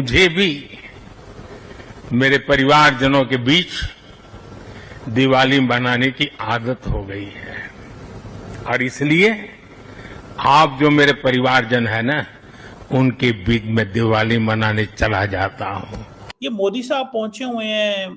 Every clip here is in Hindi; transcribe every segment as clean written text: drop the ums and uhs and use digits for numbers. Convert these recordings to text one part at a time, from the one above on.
मुझे भी मेरे परिवारजनों के बीच दिवाली मनाने की आदत हो गई है और इसलिए आप जो मेरे परिवारजन है ना, उनके बीच में दिवाली मनाने चला जाता हूं। ये मोदी साहब पहुंचे हुए हैं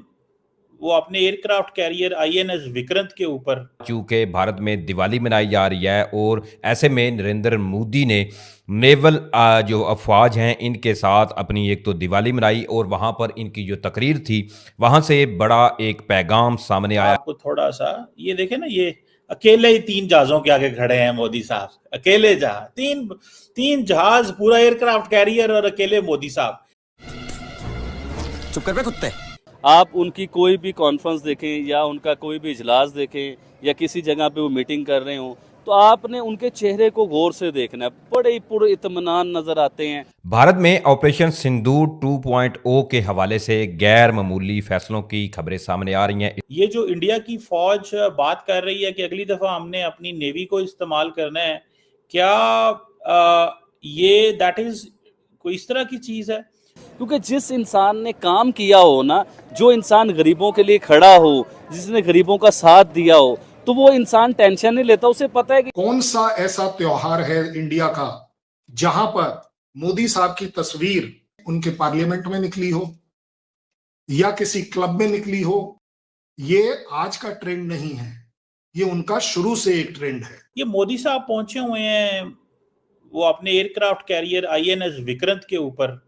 वो अपने एयरक्राफ्ट कैरियर आईएनएस विक्रांत के ऊपर। चूंकि भारत में दिवाली मनाई जा रही है और ऐसे में नरेंद्र मोदी ने नेवल जो अफवाज हैं इनके साथ अपनी एक तो दिवाली मनाई और वहां पर इनकी जो तकरीर थी वहां से बड़ा एक पैगाम सामने आया। आपको थोड़ा सा ये देखे ना, ये अकेले ही 3 जहाजों के आगे खड़े हैं मोदी साहब, अकेले जहाज, तीन जहाज, पूरा एयरक्राफ्ट कैरियर और अकेले मोदी साहब। चुप कर बे कुत्ते। आप उनकी कोई भी कॉन्फ्रेंस देखें या उनका कोई भी इजलास देखें या किसी जगह पे वो मीटिंग कर रहे हो तो आपने उनके चेहरे को गौर से देखना है, बड़े पूरे इत्मीनान नजर आते हैं। भारत में ऑपरेशन सिंदूर 2.0 के हवाले से गैर मामूली फैसलों की खबरें सामने आ रही हैं। ये जो इंडिया की फौज बात कर रही है कि अगली दफा हमने अपनी नेवी को इस्तेमाल करना है, क्या ये दैट इज कोई इस तरह की चीज है? क्योंकि जिस इंसान ने काम किया हो ना, जो इंसान गरीबों के लिए खड़ा हो, जिसने गरीबों का साथ दिया हो, तो वो इंसान टेंशन नहीं लेता। उसे पता है कि कौन सा ऐसा त्योहार है इंडिया का जहां पर मोदी साहब की तस्वीर उनके पार्लियामेंट में निकली हो या किसी क्लब में निकली हो। ये आज का ट्रेंड नहीं है, ये उनका शुरू से एक ट्रेंड है। ये मोदी साहब पहुंचे हुए हैं वो अपने एयरक्राफ्ट कैरियर आईएनएस विक्रांत के ऊपर।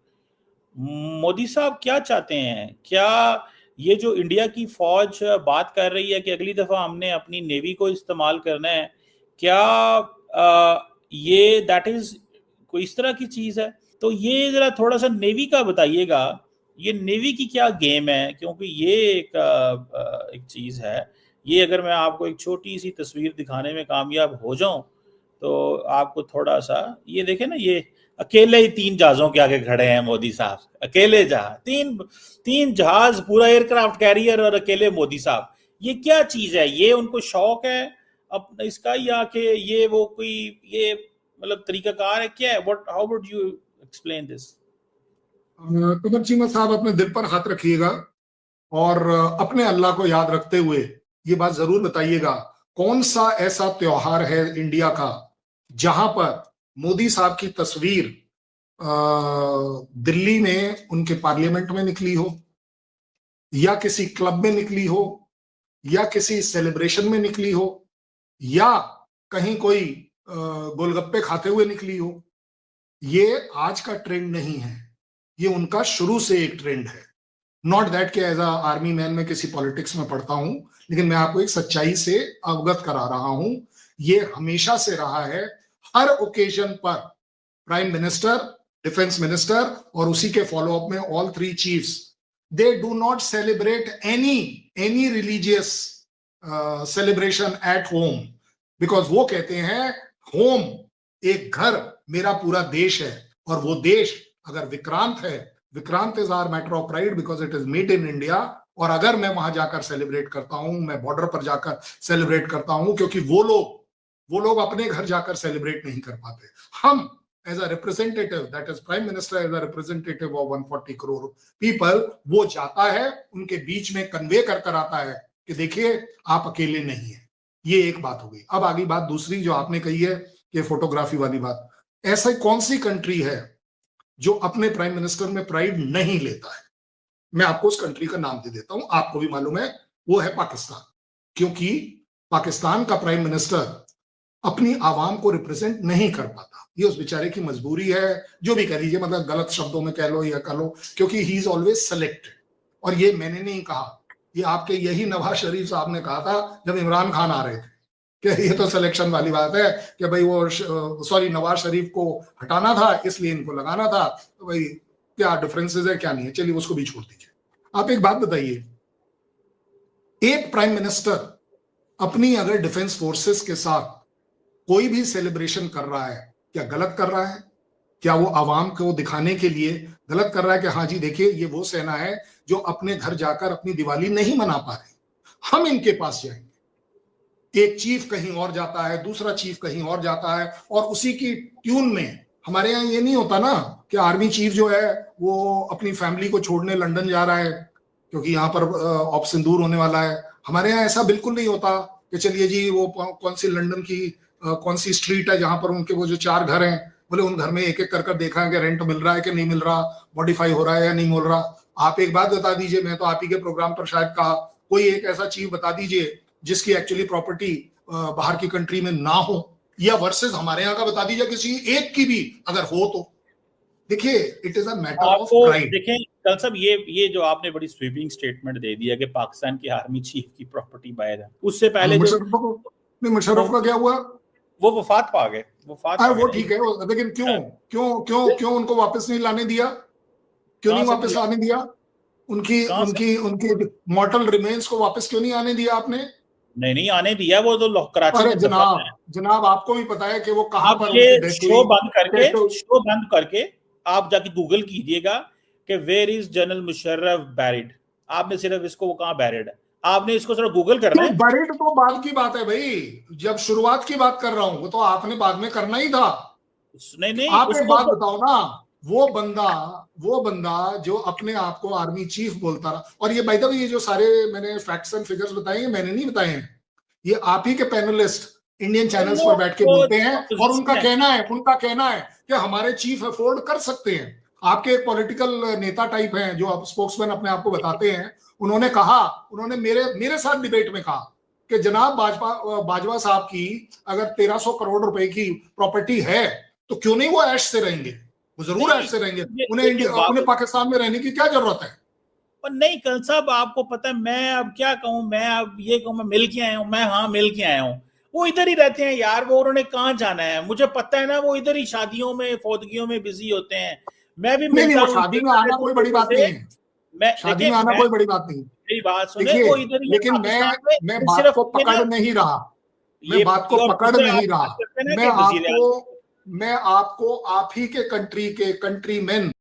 मोदी साहब क्या चाहते हैं? क्या ये जो इंडिया की फौज बात कर रही है कि अगली दफा हमने अपनी नेवी को इस्तेमाल करना है, क्या ये दैट इज कोई इस तरह की चीज है? तो ये जरा थोड़ा सा नेवी का बताइएगा, ये नेवी की क्या गेम है? क्योंकि ये एक चीज है। ये अगर मैं आपको एक छोटी सी तस्वीर दिखाने में कामयाब हो जाऊं तो आपको थोड़ा सा ये देखे ना, ये अकेले ही 3 जहाजों के आगे खड़े हैं मोदी साहब, अकेले जहाज, तीन जहाज, पूरा एयरक्राफ्ट कैरियर और अकेले मोदी साहब। ये क्या चीज है? ये उनको शौक है अब इसका या कि ये वो कोई ये मतलब तरीकाकार है? क्या है? What how would you explain this? Qamar Cheema साहब अपने दिल पर हाथ रखिएगा और अपने अल्लाह को याद रखते हुए ये बात जरूर बताइएगा, कौन सा ऐसा त्योहार है इंडिया का जहां पर मोदी साहब की तस्वीर दिल्ली में उनके पार्लियामेंट में निकली हो या किसी क्लब में निकली हो या किसी सेलिब्रेशन में निकली हो या कहीं कोई गोलगप्पे खाते हुए निकली हो। ये आज का ट्रेंड नहीं है, ये उनका शुरू से एक ट्रेंड है। नॉट दैट कि एज अ आर्मी मैन में किसी पॉलिटिक्स में पढ़ता हूं, लेकिन मैं आपको एक सच्चाई से अवगत करा रहा हूं। ये हमेशा से रहा है। हर ओकेजन पर प्राइम मिनिस्टर, डिफेंस मिनिस्टर और उसी के फॉलोअप में all 3 chiefs, they do not celebrate any religious celebration at home, because वो कहते हैं होम एक घर, मेरा पूरा देश है और वो देश अगर विक्रांत है, Vikrant is our matter of pride because it is made in India. और अगर मैं वहां जाकर सेलिब्रेट करता हूं, मैं बॉर्डर पर जाकर सेलिब्रेट करता हूं, क्योंकि वो लोग अपने घर जाकर सेलिब्रेट नहीं कर पाते। हम as a representative, that is prime minister as a representative of 140 crore people, वो जाता है उनके बीच में कन्वे कर आता है कि देखिए आप अकेले नहीं है। ये एक बात हो गई। अब आगे बात दूसरी जो आपने कही है कि फोटोग्राफी वाली बात, ऐसा कौन सी कंट्री है जो अपने प्राइम मिनिस्टर में प्राइड नहीं लेता है? मैं आपको उस कंट्री का नाम दे देता हूं, आपको भी मालूम है, वो है पाकिस्तान। क्योंकि पाकिस्तान का प्राइम मिनिस्टर अपनी आवाम को रिप्रेजेंट नहीं कर पाता। ये उस बेचारे की मजबूरी है, जो भी कह लीजिए, मतलब गलत शब्दों में कह लो या कह लो, क्योंकि ही इज ऑलवेज सेलेक्टेड। और ये मैंने नहीं कहा, ये आपके यही नवाज शरीफ साहब ने कहा था जब इमरान खान आ रहे थे कि ये तो सिलेक्शन वाली बात है कि भाई वो सॉरी नवाज शरीफ को हटाना था इसलिए इनको लगाना था। तो भाई क्या डिफरेंसेस है क्या नहीं है, चलिए उसको भी छोड़ दीजिए। आप एक बात बताइए, एक प्राइम मिनिस्टर अपनी अगर डिफेंस फोर्सेस के साथ कोई भी सेलिब्रेशन कर रहा है, क्या गलत कर रहा है? क्या वो आवाम को दिखाने के लिए गलत कर रहा है कि हाँ जी देखिए ये वो सेना है जो अपने घर जाकर अपनी दिवाली नहीं मना पा रही, हम इनके पास जाएंगे। एक चीफ कहीं और जाता है, दूसरा चीफ कहीं और जाता है और उसी की ट्यून में हमारे यहाँ ये नहीं होता ना कि आर्मी चीफ जो है वो अपनी फैमिली को छोड़ने लंदन जा रहा है क्योंकि यहाँ पर ऑप सिंदूर होने वाला है। हमारे यहाँ ऐसा बिल्कुल नहीं होता कि चलिए जी वो कौन सी लंदन की कौन सी स्ट्रीट है जहां पर उनके वो जो 4 घर हैं, बोले उन घर में एक एक कर देखा है कि रेंट मिल रहा है कि नहीं मिल रहा, मॉडिफाई हो रहा है या नहीं मिल रहा। आप एक बात बता दीजिए, मैं तो आप ही के प्रोग्राम पर शायद कहा, कोई एक ऐसा चीफ बता दीजिए जिसकी एक्चुअली प्रॉपर्टी बाहर की कंट्री में ना हो, या वर्सेस हमारे यहाँ का बता दीजिए किसी एक की भी अगर हो तो। देखिए it is a matter of pride. देखें कल साहब, ये जो आपने बड़ी स्वीपिंग स्टेटमेंट दे दिया कि पाकिस्तान की आर्मी चीफ की प्रॉपर्टी बाहर है, उससे पहले मुशर्रफ का क्या हुआ? वो वफात पा गए, वो ठीक है, लेकिन क्यों क्यों क्यों क्यों उनको वापस नहीं लाने दिया? क्यों नहीं वापस आने दिया? उनकी मॉर्टल रिमेन्स को वापस क्यों नहीं आने दिया आपने? नहीं आने दिया, वो तो कराची में जनाब आपको भी पता है कि वो कहां पर शो बंद करके आप जाके गूगल कीजिएगा कि where is general Musharraf buried. आपने सिर्फ इसको वो कहां बैरिड है, आपने इसको सिर्फ गूगल करना है। बैरिड तो बाद की बात है भाई, जब शुरुआत की बात कर रहा हूं वो तो आपने बाद में करना ही था। नहीं आप एक बात बताओ ना, वो बंदा जो अपने आप को आर्मी चीफ बोलता रहा, और ये बाय द वे ये जो सारे मैंने फैक्ट्स एंड फिगर्स बताए मैंने नहीं बताए हैं, ये आप ही के पैनलिस्ट इंडियन चैनल्स पर बैठ के बोलते हैं, और उनका कहना है कि हमारे चीफ अफोर्ड कर सकते हैं। आपके एक पॉलिटिकल नेता टाइप हैं जो आप स्पोक्समैन अपने आप को बताते हैं, उन्होंने मेरे साथ डिबेट में कहा कि जनाब बाजवा साहब की अगर 1300 करोड़ रुपए की प्रॉपर्टी है तो क्यों नहीं वो ऐश से रहेंगे? वो जरूर ऐश से रहेंगे, उन्हें पाकिस्तान में रहने की क्या जरूरत है? पर नहीं कल साहब, आपको पता है मैं अब क्या कहूं, मैं अब ये कहूं मैं मिल के आया हूं, वो इधर ही रहते हैं यार, वो उन्होंने कहाँ जाना है मुझे पता है ना, वो इधर ही शादियों में फौदगियों में बिजी होते हैं। मैं भी नहीं, शादी में आना कोई बड़ी बात नहीं है, शादी में आना कोई बड़ी बात नहीं। मेरी बात सुने, वो इधर ही, लेकिन मैं बात को पकड़ नहीं रहा, मैं आपको आप ही के कंट्री मैन